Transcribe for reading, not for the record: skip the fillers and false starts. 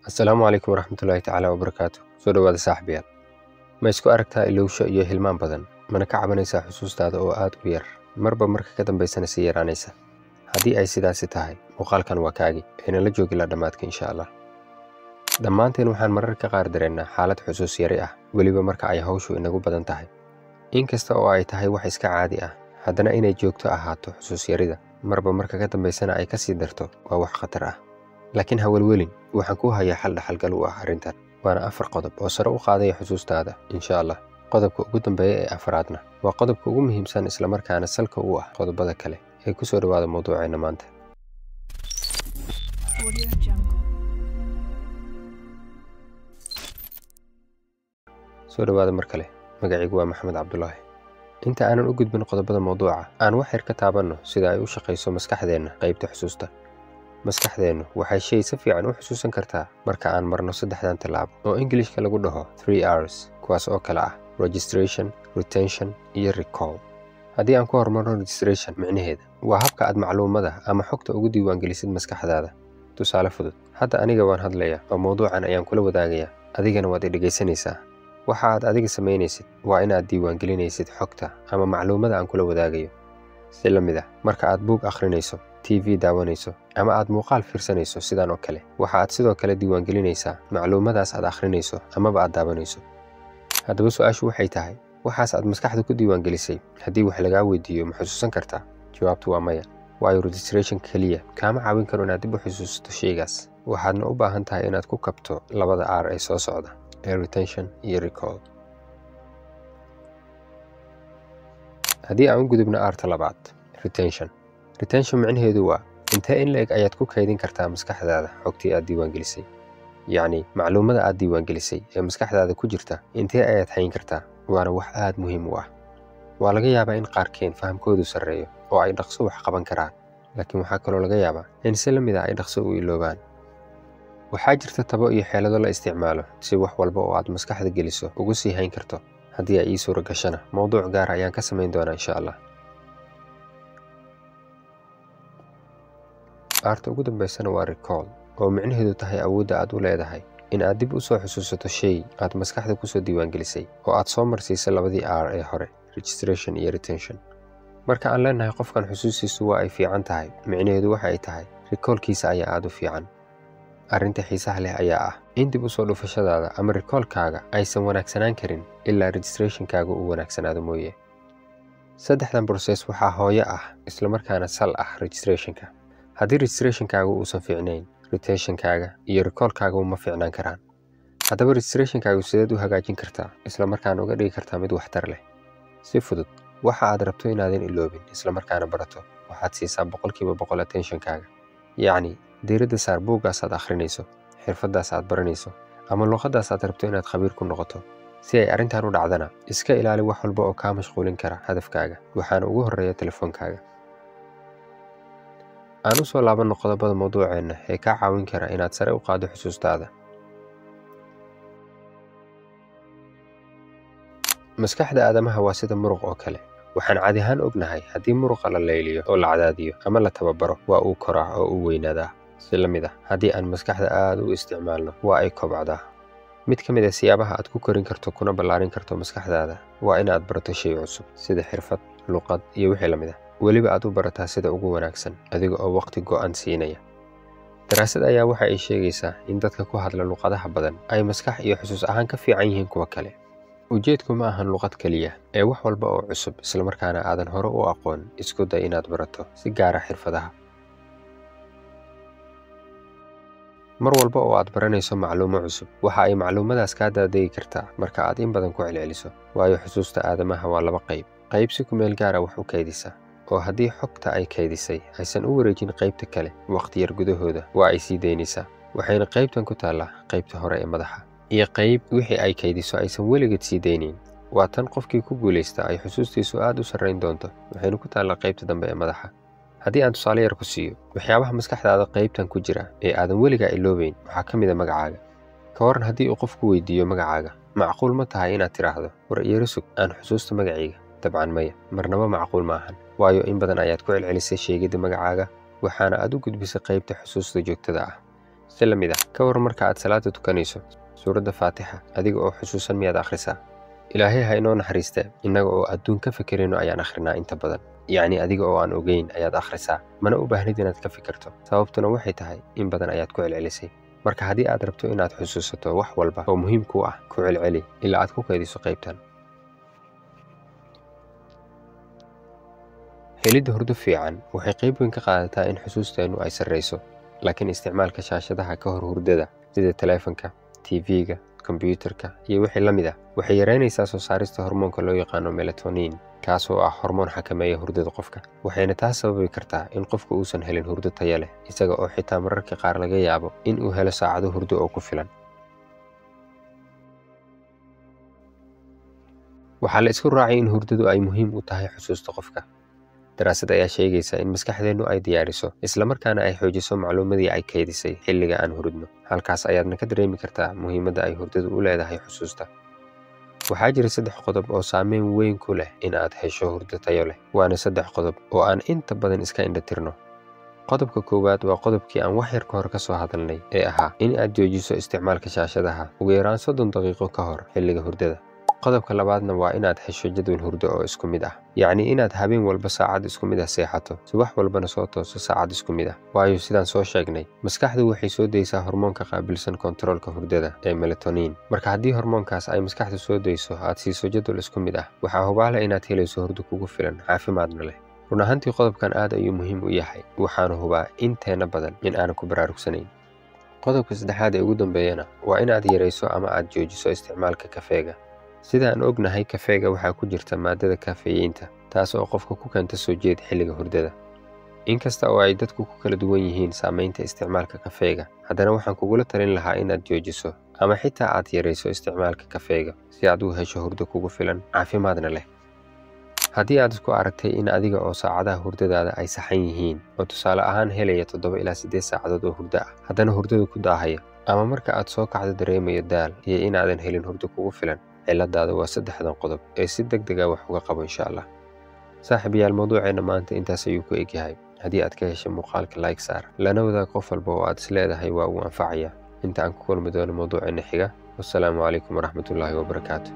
Asalaamu calaykum waraxmatullaahi tacaala wabarakaatu. Soo dhawaada saaxiibayaal. Ma isku aragtaa ilowsho iyo hilmaan badan? Mana ka cabanaysaa xusuustaada oo aad u yar, marba marka ka dambaysana sii yaraanaysa? Haddii ay sidaasi tahay, muuqaalkan waa kaagi, ayna la joogi la dhammaadka insha Allah. Dhammaanteen waxaan mararka qaar dareennaa xaalad xusuus yari ah, weliba marka ay hawshu inagu badan tahay. Inkasta oo ay tahay wax iska caadi ah, haddana inay joogto ahaato xusuus yarida, marba marka ka dambaysana ay ka sii darto, waa wax khatar ah. Laakiin ha welwelin, waxaan ku hayaa xal dhaxalgal u ah arrintan. Waana 4 qodob oo sare u qaadaya xusuustaada insha Allah. Qodobka ugu dambeeya ee afraadna waa qodobka ugu muhiimsan isla markaana salka u ah qodobada kale ee ku soo dhawaada mawduuceena maanta. Soo dhawaada mar kale. Magacaygu waa Maxamed Cabdullaahi. Inta aanan u gudbin qodobada mawduuca, aan wax yar ka taabanno sida ay u shaqayso maskaxdeenna qaybta xusuusta. Maskaxdeennu waxay shay si fiican u xusuusan kartaa marka aan marno 3 tallaabo oo Englishka lagu dhaho 3Rs, kuwaas oo kala ah registration, retention iyo recall. Haddii aan ku hormarno registration, micnaheeda waa habka aad macluumada ama xogta ugu diiwaangelisid maskaxdaada. Tusaale fudud, hadda aniga waan hadlayaa oo mawduucan ayaan kula wadaagayaa, adigana waad i dhegaysanaysaa. Waxa aad adiga samaynaysid waa inaad diiwaangelinaysid xogta ama macluumada aan kula wadaagayo. Si la mid ah, marka aad buug akhrinayso, TV daawanayso, ama aad muuqaal fiirsanayso sidaan oo kale, waxa aad sidoo kale diiwaangelinaysaa macluumadaas aad akhrinayso amaba aad daawanayso. Haddaba su'aashu waxay tahay, waxaas aad maskaxda ku diiwaangelisay, haddii wax lagaa weydiiyo ma xusuusan kartaa? Jawaabtu waa maya. Waayo registration keliya kaama caawin karo inaad dib u xusuusato shaygaas. Waxaadna u baahan tahay inaad ku kabto 2 R ee soo socda, ee retention iyo recall. Haddii aan u gudubno Rta labaad, retention. Retention micnaheedu waa intee in le'eg ayaad ku kaydin kartaa maskaxdaada xogtii aad diiwaangelisay. Yacni, macluumada aad diiwaangelisay ee maskaxdaada ku jirta, intee ayaad hayn kartaa? Waana wax aad muhiim u ah. Waa laga yaabaa in qaarkeen fahamkoodu sarreeyo oo ay dhaqso wax qaban karaan, laakiin waxaa kaloo laga yaabaa in si la mid ah ay dhaqso u iloobaan. Waxaa jirta tabo iyo xeelado la isticmaalo si wax walba oo aad maskaxda geliso ugu sii hayn karto. Haddii ay ii suura gashana, mawduuc gaar ayaan ka samayn doonaa insha Allah. Arta ugu dambaysana waa recall, oo micnaheedu tahay awoodda aad u leedahay in aad dib u soo xusuusato shay aad maskaxda ku soo diiwaangelisay oo aad soo marsiisay 2 R ee hore, registration iyo retention. Marka aan leenahay qofkan xusuustiisu waa ay fiican tahay, micnaheedu waxa ay tahay recallkiisa ayaa aad u fiican. Arrinta xiisaha leh ayaa ah in dib u soo dhufashadaada ama recallkaaga aysan wanaagsanaan karin ilaa registrationkaaga uu wanaagsanaado mooye. 3dan process waxaa hooyo ah isla markaana sal ah registrationka. Haddii registrationkaaga uusan fiicnayn, retentionkaaga iyo recallkaaga uma fiicnaan karaan. Haddaba registrationkaaga sideed u hagaajin kartaa isla markaana uga dhigi kartaa mid waxtar leh? Si fudud, waxa aad rabto inaadan iloobin isla markaana barato, waxaad siisaa 100% attentionkaaga. Yacni, diiradda saar buuggaas aad akhrinayso, xirfaddaas aad baranayso, ama luqaddaas aad rabto inaad khabiir ku noqoto. Si ay arrintan u dhacdana, iska ilaali wax walba oo kaa mashquulin kara hadafkaaga, waxaana ugu horreeya telefoonkaaga. Aan u soo laabanno qodobada mawduuceenna ee kaa caawin kara inaad sare u qaaddo xusuustaada. Maskaxda aadamaha waa sida muruq oo kale. Waxaan caadi ahaan ognahay haddii muruqa la layliyo oo la cadaadiyo ama la tababaro, waa uu koraa oo uu weynaadaa. Si la mid ah, haddii aan maskaxda aad u isticmaalno, waa ay kobcdaa. Mid ka mid ah siyaabaha aad ku korin karto kuna ballaarin karto maskaxdaada waa inaad barato shay cusub, sida xirfad, luqad iyo wixii la mid ah. Weliba aad u barataa sida ugu wanaagsan, adiga oo waqti go'an siinaya. Daraasad ayaa waxa ay sheegaysaa in dadka ku hadla luqadaha badan ay maskax iyo xusuus ahaan ka fiican yihiin kuwa kale. Ujeedku ma ahan luqad keliya, ee wax walba oo cusub isla markaana aadan hore u aqoon, isku day inaad barato si gaar ah xirfadaha. Mar walba oo aad baranayso macluumo cusub, waxa ay macluumadaas kaa daadegi kartaa marka aad in badan ku celceliso. Waayo xusuusta aadamaha waa 2 qayb. Qayb si ku meel gaar ah wax u kaydisa, oo haddii xogta ay kaydisay aysan u wareejin qaybta kale waqti yar gudahooda, waa ay sii daynaysaa. Waxayna qaybtan ku taallaa qaybta hore ee madaxa. Iyo qayb wixii ay kaydiso aysan weligeed sii daynayn. Waa tan qofkii ku guulaysta ay xusuustiisu aad u sarrayn doonto, waxayna ku taallaa qaybta dambe ee madaxa. Haddii aan tusaale yar ku siiyo, waxyaabaha maskaxdaada qaybtan ku jira ee aadan weligaa iloobayn waxaa ka mid ah magacaaga. Ka waran haddii uu qofku weydiiyo magacaaga, macquul ma tahay inaad tiraahdo war iyara sug aan xusuusta magacayga? Dabcan maya, marnaba macquul ma ahan. Waayo in badan ayaad ku celcelisay sheegidda magacaaga, waxaana aad u gudbisay qaybta xusuusta joogtada ah. si la mid ah ka war marka aad salaada tukanayso suuradda faatixa adiga oo xusuusan miyaad akhrisaa ilaahay ha inoo naxariiste innaga oo adduun ka fikirayno ayaan akhrinaa inta badan yacni adiga oo aan ogeyn ayaad akhrisaa mana u baahnid inaad ka fikirto sababtuna waxay tahay in badan ayaad ku celcelisay marka haddii aad rabto inaad xusuusato wax walba oo muhiim kuu ah ku celceli ilaa aad ku kaydiso qaybtan helidda hurdo fiican waxay qayb weyn ka qaadataa in xusuusteennu ay sarrayso laakiin isticmaalka shaashadaha ka hor hurdada sida taleefanka tv-ga kombiyuutarka iyo wixii la mid ah waxay yaraynaysaa soo saarista hormoonka loo yaqaano melatonin kaas oo ah hormoon xakameeya hurdada qofka waxayna taas sababi kartaa in qofku uusan helin hurdo tayo leh isaga oo xitaa mararka qaar laga yaabo in uu helo saacado hurdo oo ku filan waxaa la isku raacay in hurdadu ay muhiim u tahay xusuusta qofka daraasad ayaa sheegaysa in maskaxdeennu ay diyaariso isla markaana ay xoojiso macluumadii ay kaydisay xilliga aan hurdno halkaas ayaadna ka dareemi kartaa muhiimadda ay hurdadu u leedahay xusuusta waxaa jira 3 qodob oo saameyn weyn ku leh in aad hesho hurdo tayo leh waana 3 qodob oo aan inta badan iska indhatirno qodobka koowaad waa qodobkii aan wax yar ka hor ka soo hadalnay ee ahaa in aad joojiso isticmaalka shaashadaha ugu yaraan 30 daqiiqo ka hor xilliga hurdada qodobka labaadna waa inaad hesho jadwal hurdo oo isku mid ah yacni inaad habeen walba saacad isku mid ah seexato subax walbana soo tooso saacad isku mid ah waayo sidaan soo sheegnay maskaxdu waxay soo daysaa hormoonka qaabilsan kontaroolka hurdada ee melatonin marka haddii hormoonkaas ay maskaxdu soo dayso aad siiso jadwal isku mid ah waxaa hubaala inaad helayso hurdo kugu filan caafimaadna leh run ahaantii qodobkan aad ayuu muhiim u yahay waxaanu hubaa inteena badan in aanan ku baraarugsanayn qodobka saddexaad ee ugu dambeeyana waa inaad yarayso ama aad joojiso isticmaalka kafeega sida aan ognahay kafeega waxaa ku jirta maadada kafeeyiinta taas oo qofka ku keenta soo jeed xilliga hurdada inkasta oo ay dadku ku kala duwan yihiin saamaynta isticmaalka kafeega haddana waxaan kugula talin lahaa inaad joojiso ama xitaa aad yarayso isticmaalka kafeega si aad u hesho hurdo kugu filan caafimaadna leh haddii aad isku aragtay in adiga oo saacadaha hurdadaada ay saxan yihiin oo tusaale ahaan helaya 7 ilaa 8 saacadood oo hurdo ah haddana hurdadu ku daahaya ama marka aad soo kacdo dareemayo daal iyo inaadan helin hurdo kugu filan ciladaada waa 3 qodob ee si degdeg ah wax uga qabo insha Allah saaxiibayaal mawduuceena maanta intaas ayuu ku eg yahay haddii aad ka heshay muuqaalka like saar lana wadaag qof walba oo aad is leedahay waa uu anfacaya inta aan ku kulmi doono mawduuceena xiga wassalaamu calaykum waraxmatullaahi wabarakaatuh